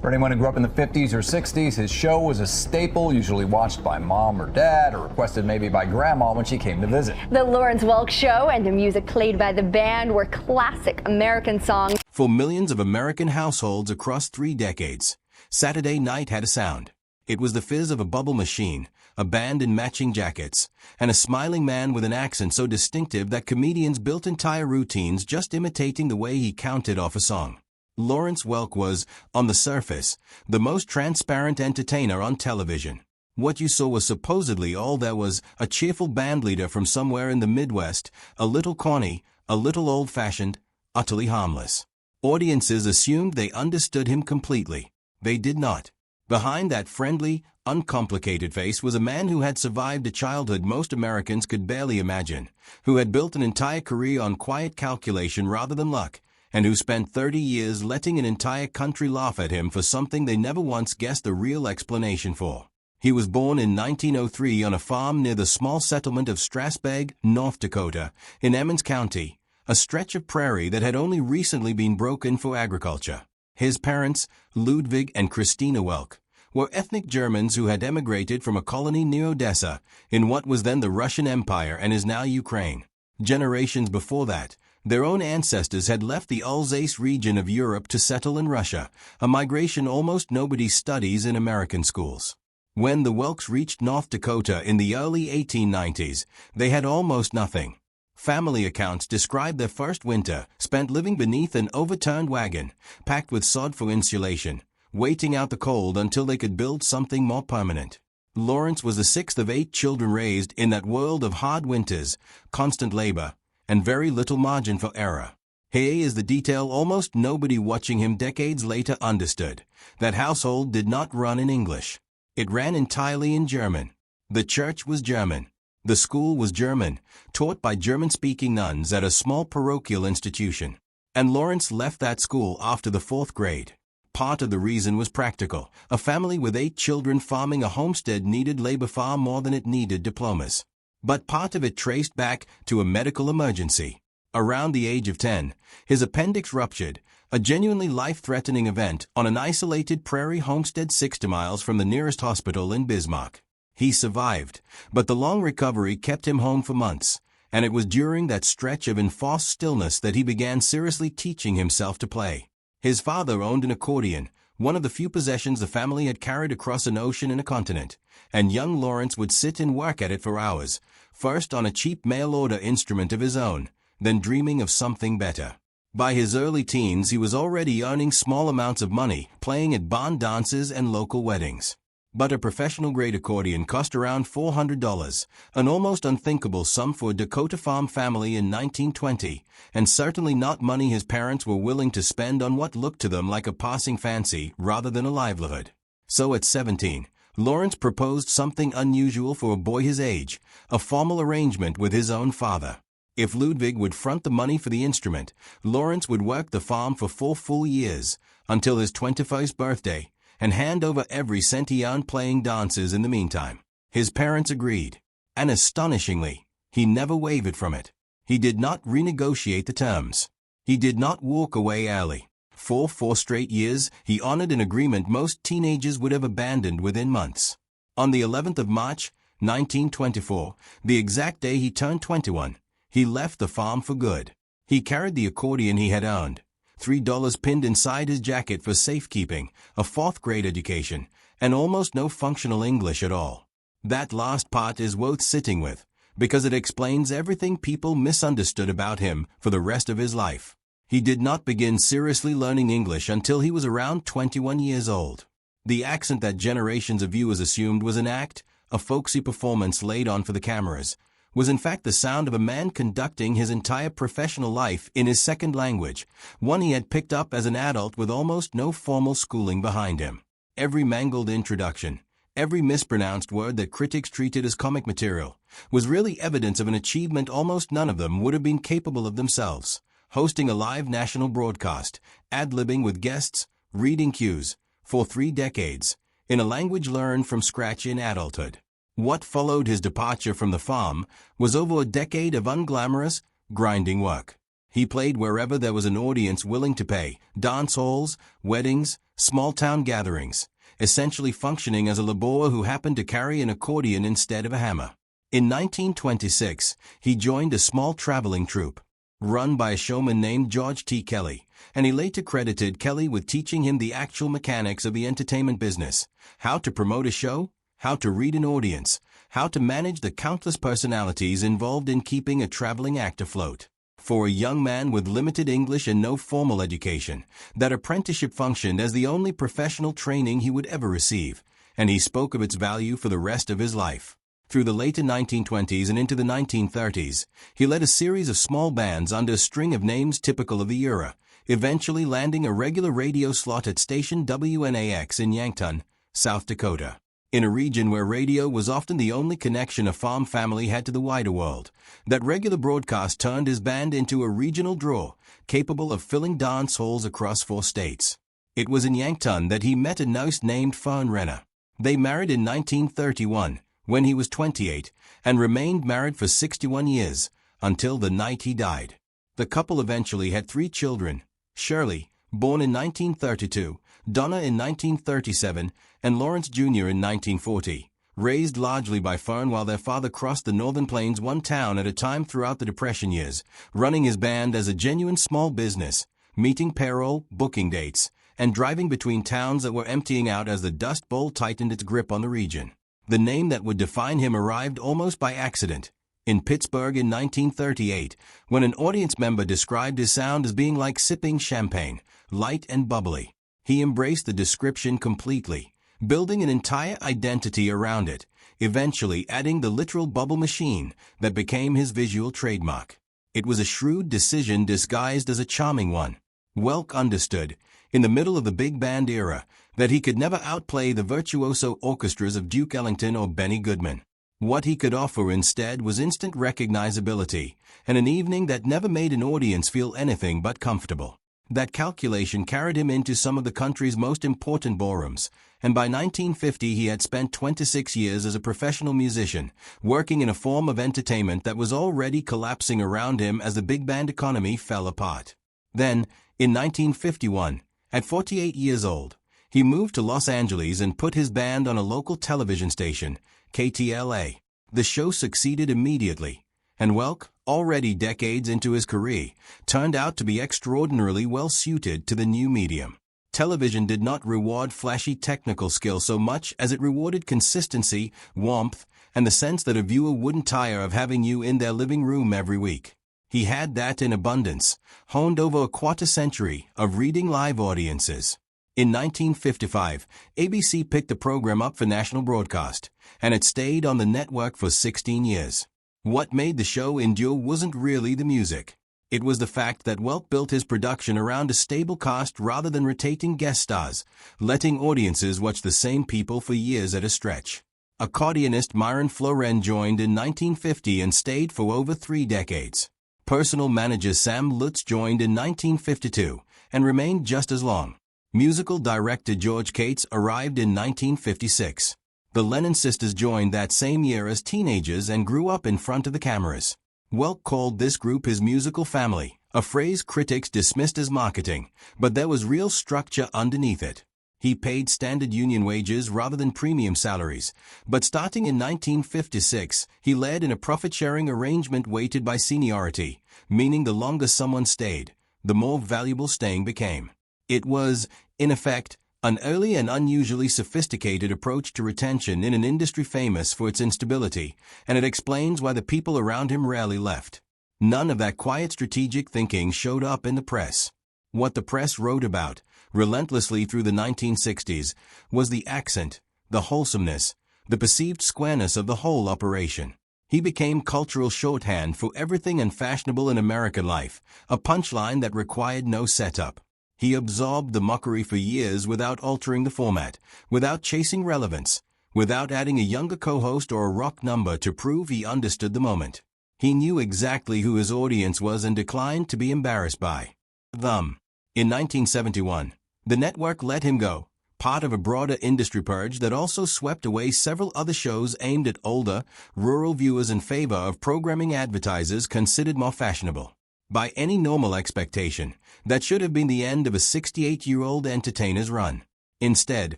For anyone who grew up in the 50s or 60s, his show was a staple, usually watched by mom or dad, or requested maybe by grandma when she came to visit. The Lawrence Welk Show and the music played by the band were classic American songs. For millions of American households across 3 decades, Saturday night had a sound. It was the fizz of a bubble machine, a band in matching jackets, and a smiling man with an accent so distinctive that comedians built entire routines just imitating the way he counted off a song. Lawrence Welk was, on the surface, the most transparent entertainer on television. What you saw was supposedly all there was: a cheerful bandleader from somewhere in the Midwest, a little corny, a little old-fashioned, utterly harmless. Audiences assumed they understood him completely. They did not. Behind that friendly, uncomplicated face was a man who had survived a childhood most Americans could barely imagine, who had built an entire career on quiet calculation rather than luck, and who spent 30 years letting an entire country laugh at him for something they never once guessed the real explanation for. He was born in 1903 on a farm near the small settlement of Strasburg, North Dakota, in Emmons County, a stretch of prairie that had only recently been broken for agriculture. His parents, Ludwig and Christina Welk, were ethnic Germans who had emigrated from a colony near Odessa, in what was then the Russian Empire and is now Ukraine. Generations before that, their own ancestors had left the Alsace region of Europe to settle in Russia, a migration almost nobody studies in American schools. When the Welks reached North Dakota in the early 1890s, they had almost nothing. Family accounts describe their first winter spent living beneath an overturned wagon, packed with sod for insulation, waiting out the cold until they could build something more permanent. Lawrence was the 6th of 8 children raised in that world of hard winters, constant labor, and very little margin for error. Here is the detail almost nobody watching him decades later understood: that household did not run in English. It ran entirely in German. The church was German. The school was German, taught by German-speaking nuns at a small parochial institution. And Lawrence left that school after the 4th grade. Part of the reason was practical. A family with 8 children farming a homestead needed labor far more than it needed diplomas. But part of it traced back to a medical emergency. Around the age of 10, his appendix ruptured, a genuinely life-threatening event on an isolated prairie homestead 60 miles from the nearest hospital in Bismarck. He survived, but the long recovery kept him home for months, and it was during that stretch of enforced stillness that he began seriously teaching himself to play. His father owned an accordion, one of the few possessions the family had carried across an ocean and a continent, and young Lawrence would sit and work at it for hours, first on a cheap mail-order instrument of his own, then dreaming of something better. By his early teens, he was already earning small amounts of money, playing at barn dances and local weddings. But a professional-grade accordion cost around $400, an almost unthinkable sum for a Dakota farm family in 1920, and certainly not money his parents were willing to spend on what looked to them like a passing fancy rather than a livelihood. So at 17, Lawrence proposed something unusual for a boy his age: a formal arrangement with his own father. If Ludwig would front the money for the instrument, Lawrence would work the farm for 4 full years, until his 21st birthday, and hand over every cent he earned playing dances in the meantime. His parents agreed, and astonishingly, he never wavered from it. He did not renegotiate the terms. He did not walk away early. For 4 straight years, he honored an agreement most teenagers would have abandoned within months. On the 11th of March, 1924, the exact day he turned 21, he left the farm for good. He carried the accordion he had earned, $3 pinned inside his jacket for safekeeping, a 4th-grade education, and almost no functional English at all. That last part is worth sitting with, because it explains everything people misunderstood about him for the rest of his life. He did not begin seriously learning English until he was around 21 years old. The accent that generations of viewers assumed was an act, a folksy performance laid on for the cameras, was in fact the sound of a man conducting his entire professional life in his second language, one he had picked up as an adult with almost no formal schooling behind him. Every mangled introduction, every mispronounced word that critics treated as comic material, was really evidence of an achievement almost none of them would have been capable of themselves: hosting a live national broadcast, ad-libbing with guests, reading cues, for 3 decades, in a language learned from scratch in adulthood. What followed his departure from the farm was over a decade of unglamorous, grinding work. He played wherever there was an audience willing to pay, dance halls, weddings, small-town gatherings, essentially functioning as a laborer who happened to carry an accordion instead of a hammer. In 1926, he joined a small traveling troupe, run by a showman named George T. Kelly, and he later credited Kelly with teaching him the actual mechanics of the entertainment business, how to promote a show, how to read an audience, how to manage the countless personalities involved in keeping a traveling act afloat. For a young man with limited English and no formal education, that apprenticeship functioned as the only professional training he would ever receive, and he spoke of its value for the rest of his life. Through the later 1920s and into the 1930s, he led a series of small bands under a string of names typical of the era, eventually landing a regular radio slot at station WNAX in Yankton, South Dakota. In a region where radio was often the only connection a farm family had to the wider world, that regular broadcast turned his band into a regional draw, capable of filling dance halls across 4 states. It was in Yankton that he met a nurse named Fern Renner. They married in 1931, when he was 28, and remained married for 61 years, until the night he died. The couple eventually had 3 children, Shirley, born in 1932, Donna in 1937, and Lawrence Jr. in 1940, raised largely by Fern while their father crossed the northern plains one town at a time throughout the Depression years, running his band as a genuine small business, meeting payroll, booking dates, and driving between towns that were emptying out as the Dust Bowl tightened its grip on the region. The name that would define him arrived almost by accident, in Pittsburgh in 1938, when an audience member described his sound as being like sipping champagne, light and bubbly. He embraced the description completely, building an entire identity around it, eventually adding the literal bubble machine that became his visual trademark. It was a shrewd decision disguised as a charming one. Welk understood, in the middle of the big band era, that he could never outplay the virtuoso orchestras of Duke Ellington or Benny Goodman. What he could offer instead was instant recognizability, and an evening that never made an audience feel anything but comfortable. That calculation carried him into some of the country's most important ballrooms, and by 1950 he had spent 26 years as a professional musician, working in a form of entertainment that was already collapsing around him as the big band economy fell apart. Then, in 1951, at 48 years old, he moved to Los Angeles and put his band on a local television station, KTLA. The show succeeded immediately, and Welk, already decades into his career, turned out to be extraordinarily well suited to the new medium. Television did not reward flashy technical skill so much as it rewarded consistency, warmth, and the sense that a viewer wouldn't tire of having you in their living room every week. He had that in abundance, honed over a quarter century of reading live audiences. In 1955, ABC picked the program up for national broadcast, and it stayed on the network for 16 years. What made the show endure wasn't really the music. It was the fact that Welk built his production around a stable cast rather than rotating guest stars, letting audiences watch the same people for years at a stretch. Accordionist Myron Floren joined in 1950 and stayed for over 3 decades. Personal manager Sam Lutz joined in 1952 and remained just as long. Musical director George Cates arrived in 1956. The Lennon sisters joined that same year as teenagers and grew up in front of the cameras. Welk called this group his musical family, a phrase critics dismissed as marketing, but there was real structure underneath it. He paid standard union wages rather than premium salaries, but starting in 1956, he led in a profit-sharing arrangement weighted by seniority, meaning the longer someone stayed, the more valuable staying became. It was, in effect, an early and unusually sophisticated approach to retention in an industry famous for its instability, and it explains why the people around him rarely left. None of that quiet strategic thinking showed up in the press. What the press wrote about, relentlessly through the 1960s, was the accent, the wholesomeness, the perceived squareness of the whole operation. He became cultural shorthand for everything unfashionable in American life, a punchline that required no setup. He absorbed the mockery for years without altering the format, without chasing relevance, without adding a younger co-host or a rock number to prove he understood the moment. He knew exactly who his audience was and declined to be embarrassed by them. In 1971, the network let him go, part of a broader industry purge that also swept away several other shows aimed at older, rural viewers in favor of programming advertisers considered more fashionable. By any normal expectation, that should have been the end of a 68-year-old entertainer's run. Instead,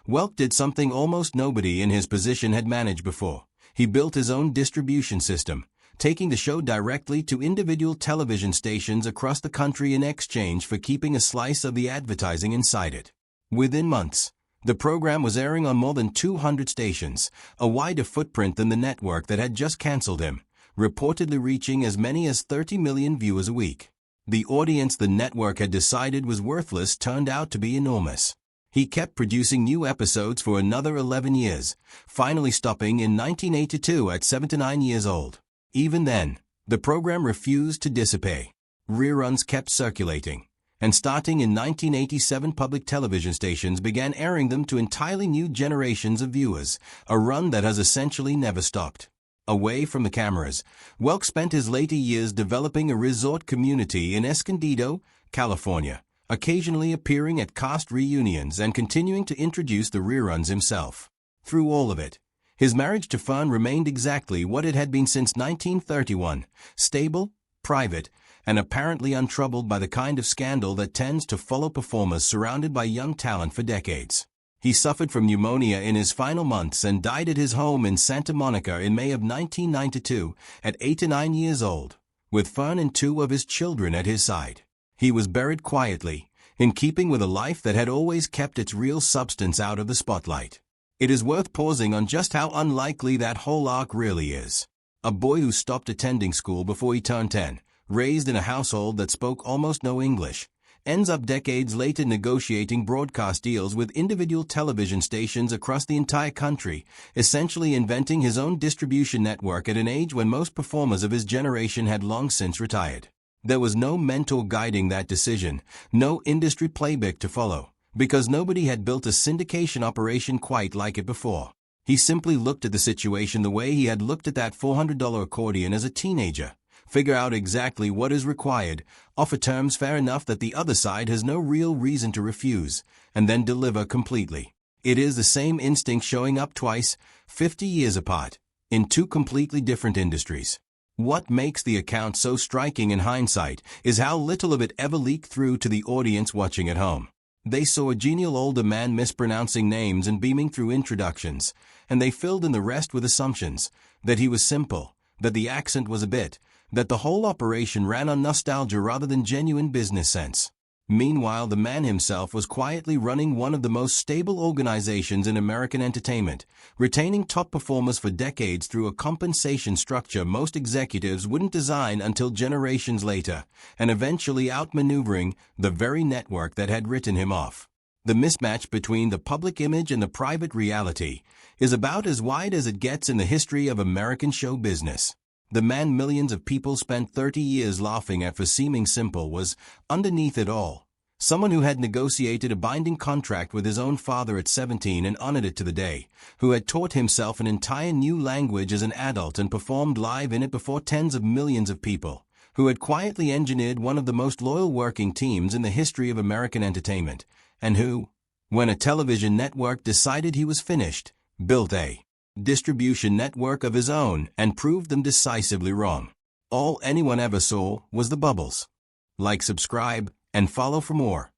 Welk did something almost nobody in his position had managed before. He built his own distribution system, taking the show directly to individual television stations across the country in exchange for keeping a slice of the advertising inside it. Within months, the program was airing on more than 200 stations, a wider footprint than the network that had just canceled him, reportedly reaching as many as 30 million viewers a week. The audience the network had decided was worthless turned out to be enormous. He kept producing new episodes for another 11 years, finally stopping in 1982 at 79 years old. Even then, the program refused to dissipate. Reruns kept circulating, and starting in 1987 public television stations began airing them to entirely new generations of viewers, a run that has essentially never stopped. Away from the cameras, Welk spent his later years developing a resort community in Escondido, California, occasionally appearing at cast reunions and continuing to introduce the reruns himself. Through all of it, his marriage to fun remained exactly what it had been since 1931, stable, private, and apparently untroubled by the kind of scandal that tends to follow performers surrounded by young talent for decades. He suffered from pneumonia in his final months and died at his home in Santa Monica in May of 1992 at 89 years old, with Fern and 2 of his children at his side. He was buried quietly, in keeping with a life that had always kept its real substance out of the spotlight. It is worth pausing on just how unlikely that whole arc really is. A boy who stopped attending school before he turned 10, raised in a household that spoke almost no English, ends up decades later negotiating broadcast deals with individual television stations across the entire country, essentially inventing his own distribution network at an age when most performers of his generation had long since retired. There was no mentor guiding that decision, no industry playbook to follow, because nobody had built a syndication operation quite like it before. He simply looked at the situation the way he had looked at that $400 accordion as a teenager. Figure out exactly what is required, offer terms fair enough that the other side has no real reason to refuse, and then deliver completely. It is the same instinct showing up twice, 50 years apart, in 2 completely different industries. What makes the account so striking in hindsight is how little of it ever leaked through to the audience watching at home. They saw a genial older man mispronouncing names and beaming through introductions, and they filled in the rest with assumptions, that he was simple, that the accent was a bit, that the whole operation ran on nostalgia rather than genuine business sense. Meanwhile, the man himself was quietly running one of the most stable organizations in American entertainment, retaining top performers for decades through a compensation structure most executives wouldn't design until generations later, and eventually outmaneuvering the very network that had written him off. The mismatch between the public image and the private reality is about as wide as it gets in the history of American show business. The man millions of people spent 30 years laughing at for seeming simple was, underneath it all, someone who had negotiated a binding contract with his own father at 17 and honored it to the day, who had taught himself an entire new language as an adult and performed live in it before tens of millions of people, who had quietly engineered one of the most loyal working teams in the history of American entertainment, and who, when a television network decided he was finished, built a distribution network of his own and proved them decisively wrong. All anyone ever saw was the bubbles. Like, subscribe, and follow for more.